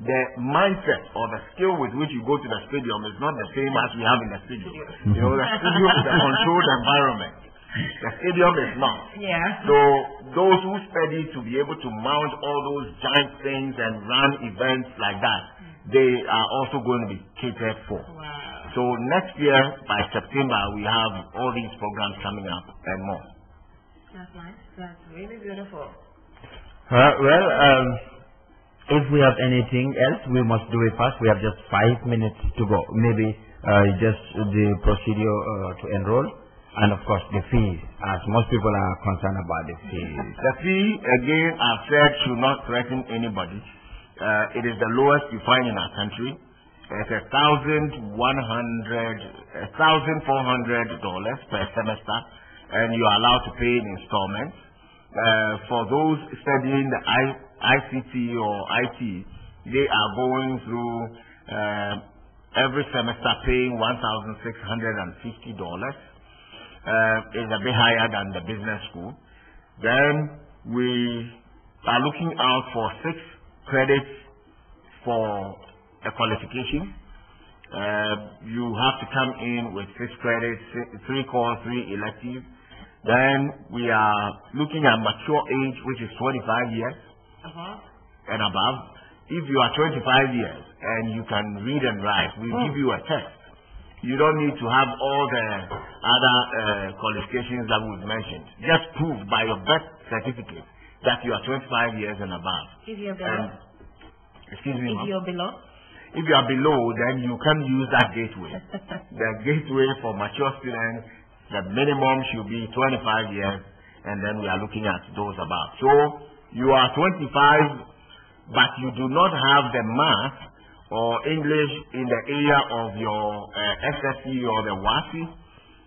the mindset or the skill with which you go to the stadium is not the same as we have in the stadium. The stadium is a controlled environment. The stadium is not. Yeah. So those who study to be able to mount all those giant things and run events like that, they are also going to be catered for. Wow. So next year, by September, we have all these programs coming up and more. That's nice. That's really beautiful. If we have anything else, we must do it fast. We have just 5 minutes to go. Maybe just the procedure to enroll, and of course the fees, as most people are concerned about the fees. The fee, again, I've said, should not threaten anybody. It is the lowest you find in our country. It's $1,400 per semester, and you are allowed to pay in installments. For those studying the ICT or IT, they are going through every semester paying $1,650. It's a bit higher than the business school. Then we are looking out for 6 credits for a qualification. You have to come in with 6 credits, 3 core, 3 elective. Then we are looking at mature age, which is 25 years and above. If you are 25 years and you can read and write, we give you a test. You don't need to have all the other qualifications that we've mentioned. Just prove by your birth certificate that you are 25 years and above. If you're below? Excuse me, If you're below? If you are below, then you can use that gateway. The gateway for mature students, the minimum should be 25 years, and then we are looking at those above. So you are 25, but you do not have the math or English in the area of your SSC or the WASI.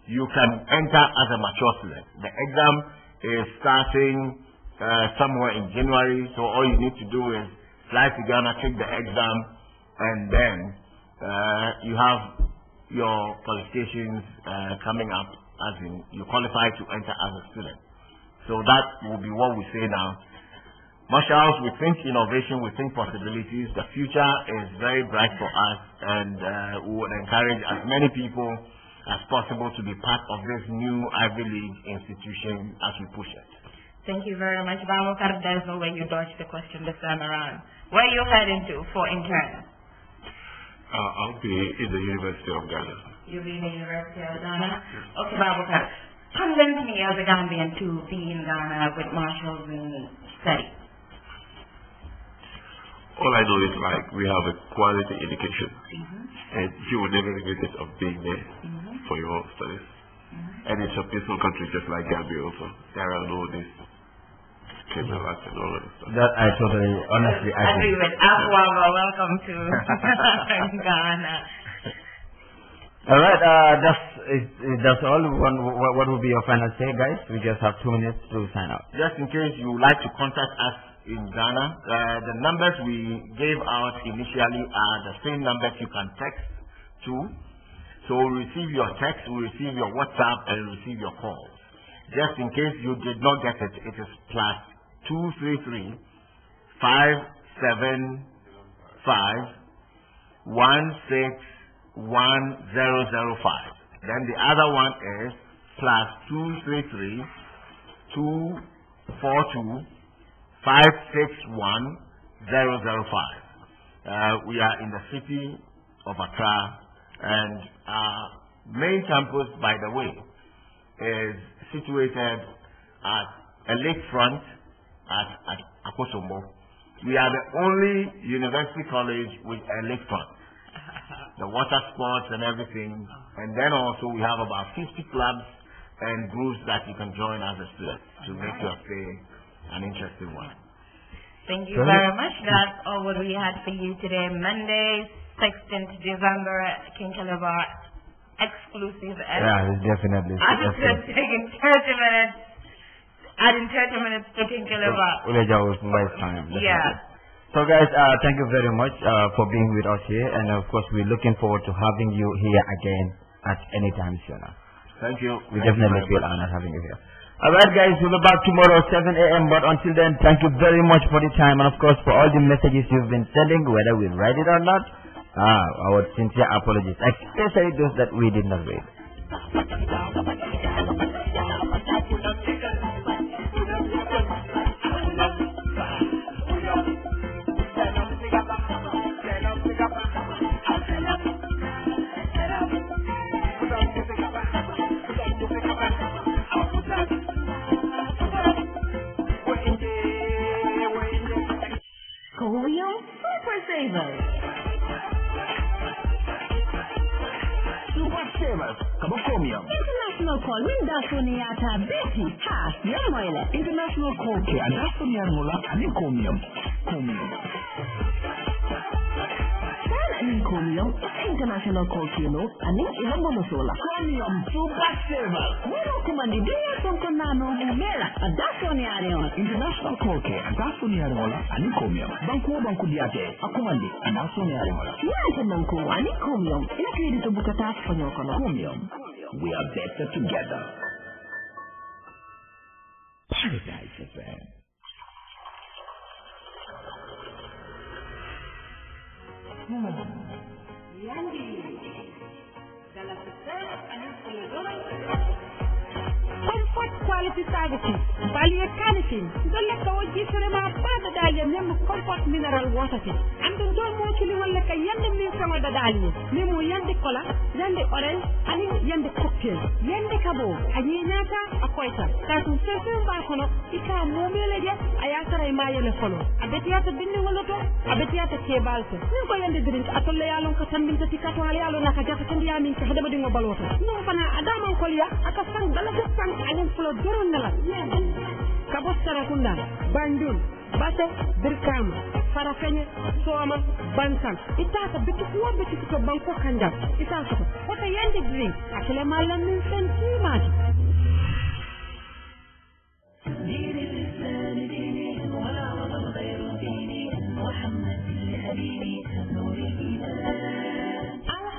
You can enter as a mature student. The exam is starting somewhere in January, so all you need to do is fly to Ghana, take the exam, and then you have your qualifications coming up, as in you qualify to enter as a student. So that will be what we say now. Marshals, we think innovation, we think possibilities. The future is very bright for us, and we would encourage as many people as possible to be part of this new Ivy League institution as we push it. Thank you very much. Babakar, there's no way you dodged the question this time around. Where are you heading to for interns? I'll be in the University of Ghana. You'll be in the University of Ghana? Okay, Babakar. Convince me as a Gambian to be in Ghana with marshals and study. All I know is we have a quality education, and you will never regret it of being there for your studies. And it's a peaceful country just like Gambia also. There are no this criminal acts and all of this stuff. That I totally, honestly, agree with. Afwaba, welcome to Ghana. All right, that's all. What will be your final say, guys? We just have 2 minutes to sign out. Just in case you would like to contact us in Ghana, the numbers we gave out initially are the same numbers you can text to. So we receive your text, we receive your WhatsApp, and we receive your calls. Just in case you did not get it, it is +233 575 161005. Then the other one is +233 242 561 005. We are in the city of Accra, and our main campus, by the way, is situated at a lakefront at Akosombo. We are the only university college with a lakefront. The water sports and everything, and then also we have about 50 clubs and groups that you can join as a student to make your stay an interesting one. Thank you very much. That's all what we had for you today. Monday, 16th December, Kinkiliba exclusive. Yeah, definitely. I just taking 30 minutes, adding 30 minutes to Kinkiliba. Uleja was my time. Definitely. Yeah. So guys, thank you very much for being with us here, and of course we're looking forward to having you here again at any time sooner. Thank you. We definitely feel honored having you here. Alright guys, we'll be back tomorrow 7 a.m. But until then, thank you very much for the time, and of course for all the messages you've been sending, whether we read it or not. Our sincere apologies, especially those that we did not read. Super Savers. Super Savers. Kabokomium. International call. Minda Soniata Betty. Ha, Yamoyle. International call care. And that's the Yarmola and Comium. Comium. Comium. International call kilo. And it's Ilamonosola. Comium. Super Savers. Wano kumandi. Duya Sonkonano Mumela. A Dasoniarion. International call care. And that's the Yarmola and Comium. Banku Diate. Akumandi. And that's the Yarmola. Yes, Manku. And Comium. Including to Bukata for your Comium. We are better together. Paradise FM. Comfort quality services. Value canteen. Don't let go of this for my father Dalian name comfort mineral water. And don't actually want like a yandi milk from the Dalian. Nemo yandi cola, yandi orange, and yandi cocktail. Yandi cabo, a yenata, a quaiter. That's a certain bacono. It's a mobile. I answer a mile follow. A betiata binding a lotto, a betiata cabalto. You go yandi drink at a lealon cataming to Ticatualialo Nakajaka and Yamin to the wedding of Balota. No, Adam Colia, a casang Balaka. Ayen fulo doron nala kabos tarakunda bandul bate dirkam farafenye soma bansan itata bitu ko bitu ko banko kanja itata ko wata yande drink akele malam min senti maji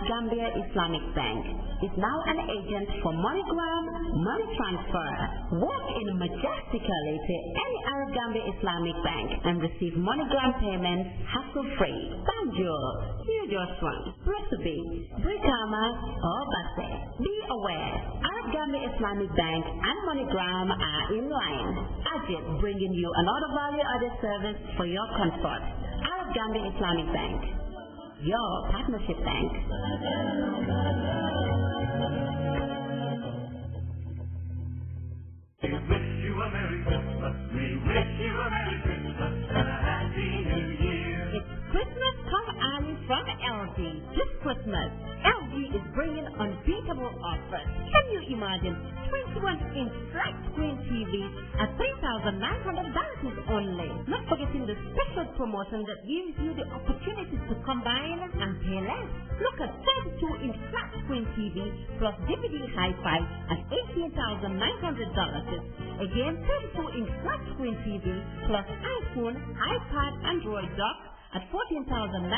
Gambia Islamic Bank is now an agent for MoneyGram, money transfer. Walk in majestically to any Arab Gambia Islamic Bank and receive MoneyGram payments hassle-free. Banjul, New Joshua, Brusby, Brikama, or Basse. Be aware, Arab Gambia Islamic Bank and MoneyGram are in line. Ajit bringing you another value-added service for your comfort. Arab Gambia Islamic Bank. Your partnership bank. We wish you a Merry Christmas. We wish you a Merry Christmas and a Happy New Year. It's Christmas come early from LG. This Christmas, LG is bringing unbeatable offers. Can you imagine 21-inch flat screen TV at $3,900 only? Not forgetting the special promotion that gives you the opportunity to combine and pay less. Look at 32-inch flat screen TV plus DVD Hi-Fi at $18,900. Again, 32-inch flat screen TV plus iPhone, iPad, Android dock at $14,900.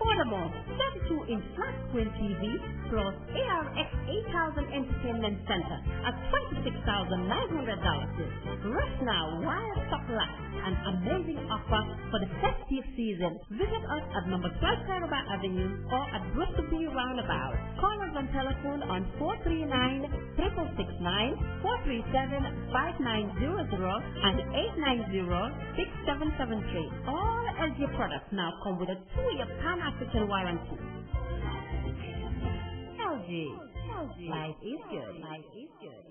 Furthermore, 32-inch flat screen TV plus ARX 8000 Entertainment Center at $26,900. Rush now while stock lasts. An amazing offer for the festive season. Visit us at number 12 Caraba Avenue or at Bristol B Roundabout. Call us on telephone on 439-669, 437-5900 and 890-6773. All LG products now come with a 2-year Pan-African warranty. LG. Life is good. Life is good.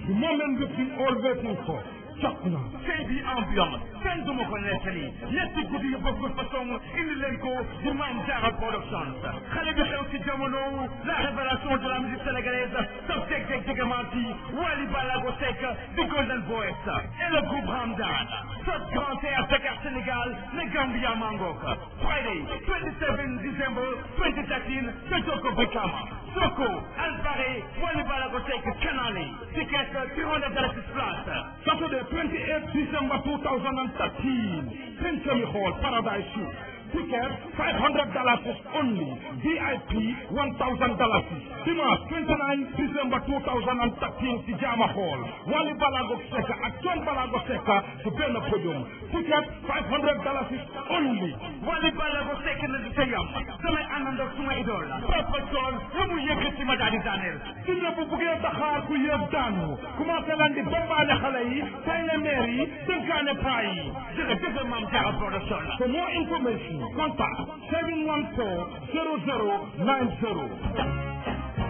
The moment that we all waiting for. jot na tey bi ambiance kenn du ma ko nettali ñetti guddi yu bokkul façon indi leen ko di Maam Jaara Productions xale bi xew ci jamono la révélation de la musique sénégalaise Top Jegamaati Wally Ballago Seck The Golden Boys et le groupe Ramdan Top Grand Théâtre Dakar Sénégal le Gambia Mangok Friday 27 December 2013 Joko Brikama Soko Alvare Wally Ballago Seck Canali ticket $300 flat Saturday 28 December 2013 Kinkiliba Hall Paradise Suite ticket $500 is only VIP $1,000 Dimanche 29 December 2013 ci Jama Hall Wally Ballago Seck ak John Ballago Seck ci benn podium ticket $500 is only Wally Ballago Seck na di sa yam samay àndandoo suma idol Papa John lu mu yëkkati ma daal di daaneel dina bu buggee Dakar ku yëg daanu commencé leen di bombaale xale yi tey ne maire yi dënkaane paa yi jërëjëf Maam Jaara Production for more information contact 714-0090.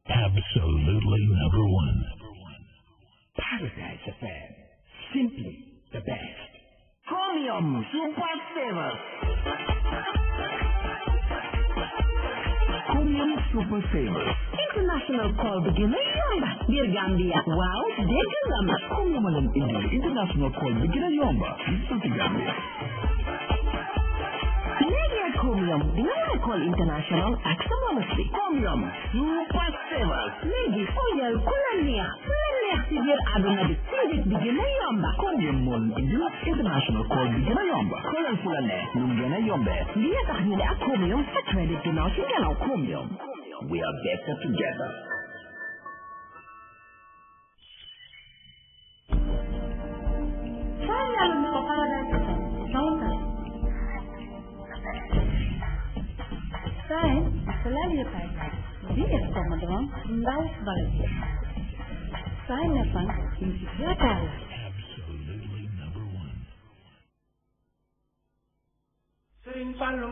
Absolutely number one. Paradise FM. Simply the best. Chromium Super Savers. Chromium Super Savers. International call beginner yomba biir Gambia waaw dégg nga ma Chromium leen indil international call beginner yomba ci Gambia. Chromium dina la call international ak sa monosli Chromium Super Savers. léegi xoolal ku la neex ci biir àdduna bi ci nit bi gën a yomba Chromium moo leen indil international call bi gën a yomba xoolal fu la neex ñu gën a yombee lii tax ñu ne ak Chromium sa credit ginnaaw ci ngelaw Chromium we are better together. Saya selalu tanya, dia sama dengan ndai balik. Saya lepas ini siapa? Absolutely number one. Sering Palung